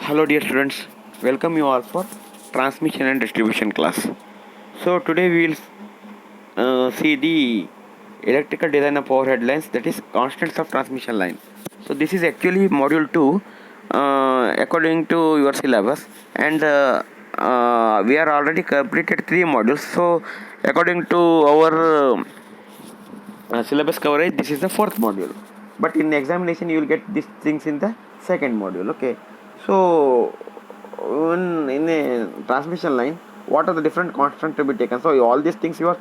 Hello dear students, welcome you all for transmission and distribution class. So today we will see the electrical design of overhead lines, that is constants of transmission line. So this is actually module 2 according to your syllabus, and we are already completed 3 modules. So according to our syllabus coverage, this is the 4th module, but in examination you will get these things in the 2nd module. Okay, so in a transmission line, what are the different constants to be taken? So all these things you have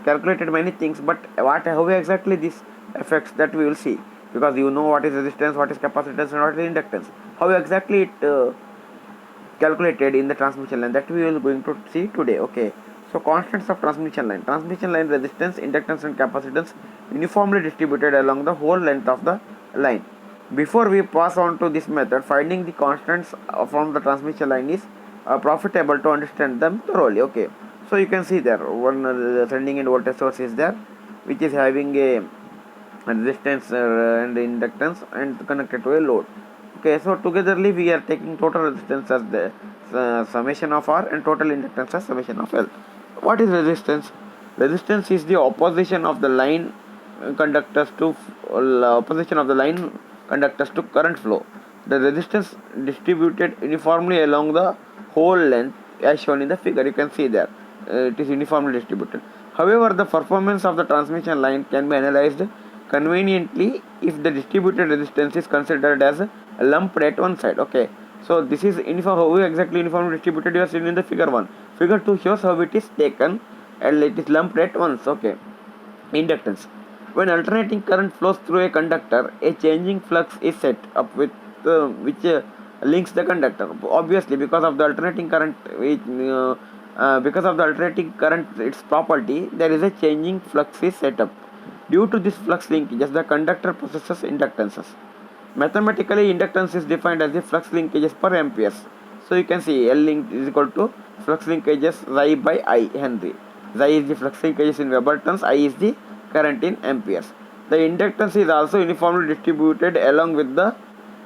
calculated many things, but how exactly this affects, that we will see, because you know what is resistance, what is capacitance, and what is inductance. How exactly it calculated in the transmission line, that we will going to see today. Okay, so constants of transmission line resistance, inductance and capacitance uniformly distributed along the whole length of the line. Before we pass on to this method, finding the constants from the transmission line is profitable to understand them thoroughly. Okay, so you can see there one sending end voltage source is there, which is having a resistance and inductance and connected to a load. Okay, so togetherly we are taking total resistance as the summation of R and total inductance as summation of L. What is resistance? Resistance is the opposition of the line conductors to current flow. The resistance distributed uniformly along the whole length as shown in the figure. You can see there it is uniformly distributed. However, the performance of the transmission line can be analyzed conveniently if the distributed resistance is considered as lumped at one side. Okay, so this is how exactly uniformly distributed you are seen in the figure 1. Figure 2 shows how it is taken and it is lumped at once. Okay, inductance. When alternating current flows through a conductor, a changing flux is set up with which links the conductor. Obviously, because of the alternating current, its property, there is a changing flux is set up. Due to this flux linkages, the conductor possesses inductances. Mathematically, inductance is defined as the flux linkages per amperes. So you can see L link is equal to flux linkages Xi by I Henry. Xi is the flux linkages in Weber turns, I is the current in amperes. The inductance is also uniformly distributed along with the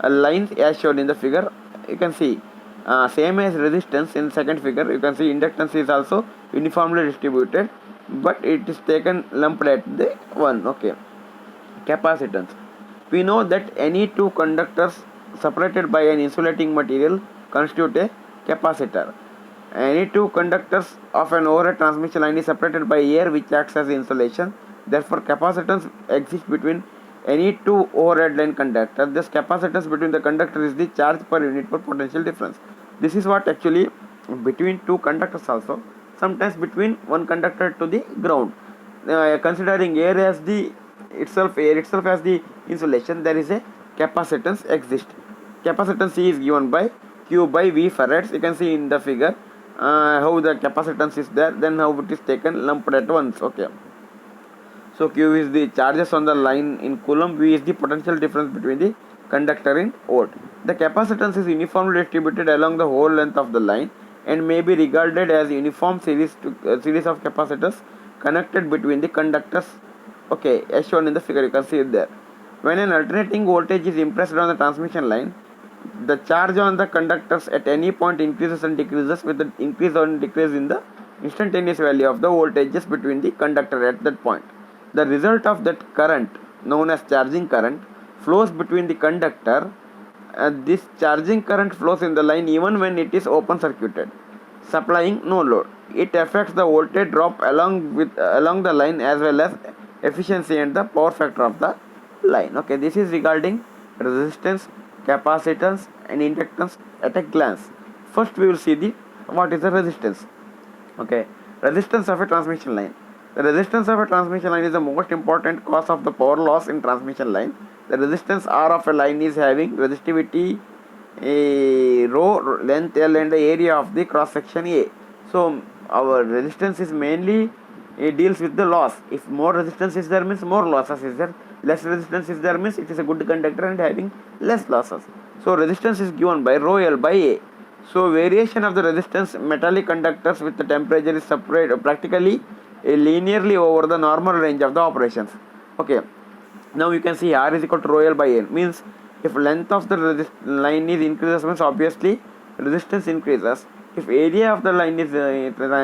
lines as shown in the figure. You can see same as resistance in second figure. You can see inductance is also uniformly distributed, but it is taken lumped at the one. Okay, capacitance. We know that any two conductors separated by an insulating material constitute a capacitor. Any two conductors of an overhead transmission line is separated by air which acts as insulation. Therefore, capacitance exists between any two overhead line conductors. This capacitance between the conductor is the charge per unit per potential difference. This is what actually between two conductors also. Sometimes between one conductor to the ground. Considering air itself as the insulation, there is a capacitance exist. Capacitance is given by Q by V farads. You can see in the figure how the capacitance is there, then how it is taken lumped at once. Okay, so Q is the charges on the line in coulomb, V is the potential difference between the conductor in volt. The capacitance is uniformly distributed along the whole length of the line and may be regarded as uniform series of capacitors connected between the conductors. Okay, as shown in the figure, you can see it there. When an alternating voltage is impressed on the transmission line, the charge on the conductors at any point increases and decreases with the increase or decrease in the instantaneous value of the voltages between the conductor at that point. The result of that current, known as charging current, flows between the conductor, and this charging current flows in the line even when it is open circuited, supplying no load. It affects the voltage drop along the line as well as efficiency and the power factor of the line. Okay, this is regarding resistance, capacitance and inductance at a glance. First we will see what is the resistance. Okay, resistance of a transmission line. The resistance of a transmission line is the most important cause of the power loss in transmission line. The resistance R of a line is having resistivity rho, length L and the area of the cross section A. So our resistance is mainly deals with the loss. If more resistance is there, means more losses is there. Less resistance is there, means it is a good conductor and having less losses. So resistance is given by rho L by A. So variation of the resistance metallic conductors with the temperature is separated practically linearly over the normal range of the operations. Okay, now you can see R is equal to rho L by N, means If length of the line is increases means obviously resistance increases. If area of the line is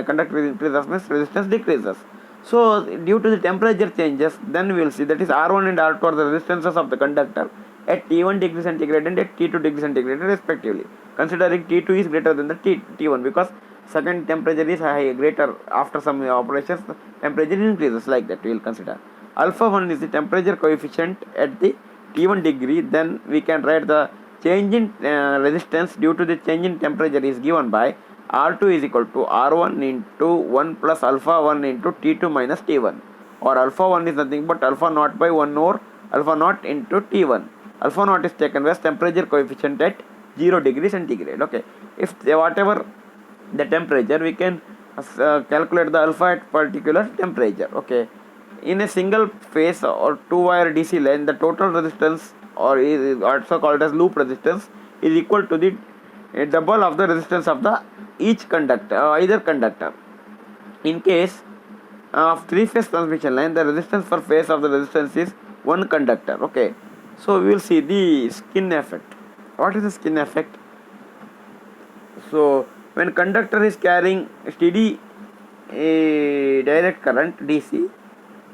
conductor is increases means resistance decreases. So due to the temperature changes, then we will see that is R1 and R2 are the resistances of the conductor at T1 degree centigrade and at T2 degree centigrade respectively. Considering T2 is greater than the T1 because second temperature is high, greater after some operations, temperature increases, like that we will consider. Alpha 1 is the temperature coefficient at the T1 degree. Then we can write the change in resistance due to the change in temperature is given by R2 is equal to R1 into 1 plus alpha 1 into T2 minus T1, or alpha 1 is nothing but alpha naught by 1 over alpha naught into T1. Alpha naught is taken as temperature coefficient at 0 degree centigrade. Okay, if whatever the temperature, we can calculate the alpha at particular temperature. Okay, in a single phase or two wire DC line, the total resistance, or is also called as loop resistance, is equal to the double of the resistance of the each conductor, either conductor. In case of three-phase transmission line, the resistance per phase of the resistance is one conductor. Okay, so we will see the skin effect. What is the skin effect? So when conductor is carrying steady direct current DC,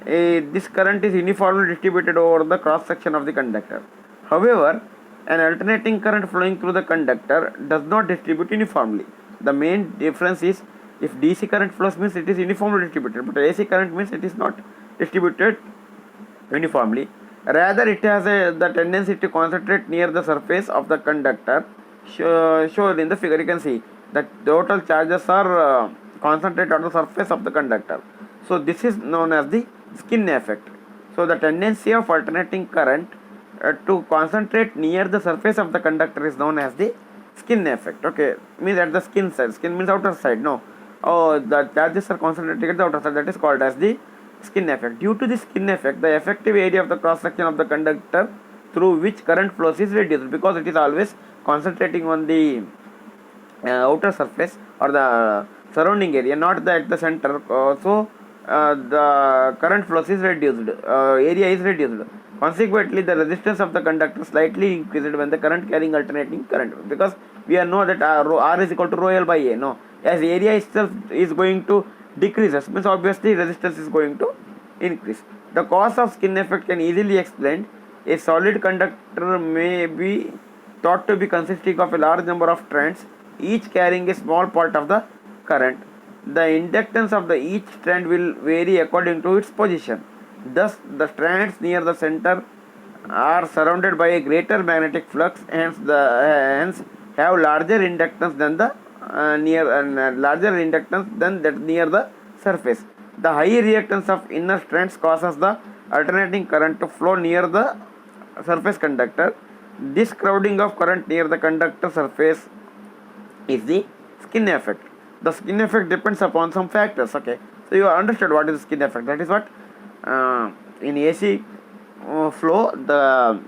this current is uniformly distributed over the cross section of the conductor. However, an alternating current flowing through the conductor does not distribute uniformly. The main difference is, if DC current flows means it is uniformly distributed, but AC current means it is not distributed uniformly. Rather, it has the tendency to concentrate near the surface of the conductor. Shown in the figure, you can see that total charges are concentrated on the surface of the conductor. So this is known as the skin effect. So the tendency of alternating current to concentrate near the surface of the conductor is known as the skin effect. Okay, means at the skin side. Skin means outer side. No, the charges are concentrated at the outer side. That is called as the skin effect. Due to the skin effect, the effective area of the cross section of the conductor through which current flows is reduced, because it is always concentrating on the outer surface or the surrounding area, not at the center. The current flows is reduced, area is reduced. Consequently, the resistance of the conductor slightly increased when the current carrying alternating current, because we know that R is equal to rho L by A. No, as area itself is going to decreases, means obviously resistance is going to increase. The cause of skin effect can easily explained. A solid conductor may be thought to be consisting of a large number of strands, each carrying a small part of the current. The inductance of each strand will vary according to its position. Thus, the strands near the center are surrounded by a greater magnetic flux, hence have larger inductance than the larger inductance than that near the surface. The high reactance of inner strands causes the alternating current to flow near the surface conductor. This crowding of current near the conductor surface is the skin effect. The skin effect depends upon some factors. Okay, so you understood what is the skin effect. That is what in AC flow, the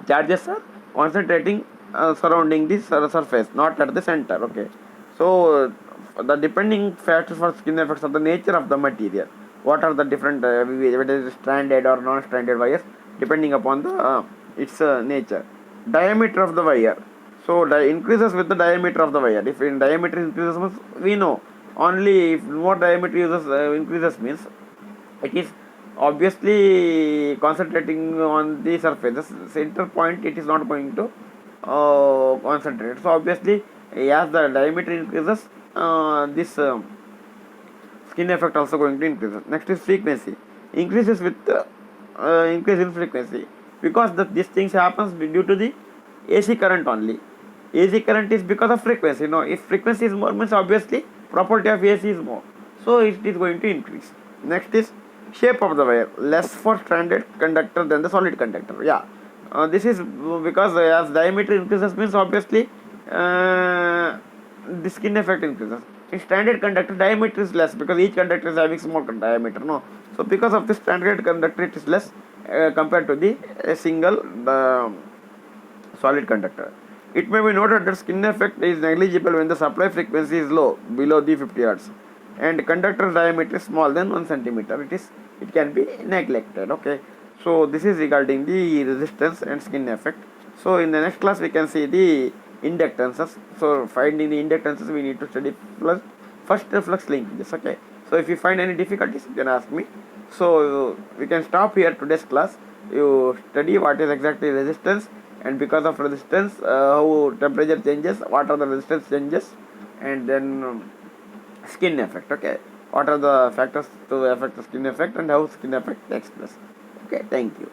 charges are concentrating surrounding the surface, not at the center. Okay, so the depending factors for skin effects are the nature of the material. What are the different whether it is stranded or non-stranded wires, depending upon the its nature. Diameter of the wire. So increases with the diameter of the wire. If in diameter increases means we know, only if more diameter increases means it is obviously concentrating on the surface. The center point it is not going to concentrate. So obviously as the diameter increases, this skin effect also going to increase. Next is frequency. Increases with increase in frequency, because these things happens due to the AC current only. AC current is because of frequency. No, if frequency is more means obviously property of AC is more, so it is going to increase. Next is shape of the wire. Less for stranded conductor than the solid conductor. Yeah, this is because as diameter increases means obviously the skin effect increases. In standard conductor, diameter is less because each conductor is having small diameter. No, so because of this standard conductor, it is less compared to the single solid conductor. It may be noted that skin effect is negligible when the supply frequency is low, below the 50 Hz, and conductor diameter is small than 1 centimeter. It can be neglected. Okay, so this is regarding the resistance and skin effect. So in the next class we can see the inductances. So finding the inductances we need to study first the flux linkages. Okay. So if you find any difficulties you can ask me. So we can stop here today's class. You study what is exactly resistance, and because of resistance how temperature changes, what are the resistance changes, and then skin effect. Okay, what are the factors to affect the skin effect and how skin effect takes place. Okay, thank you.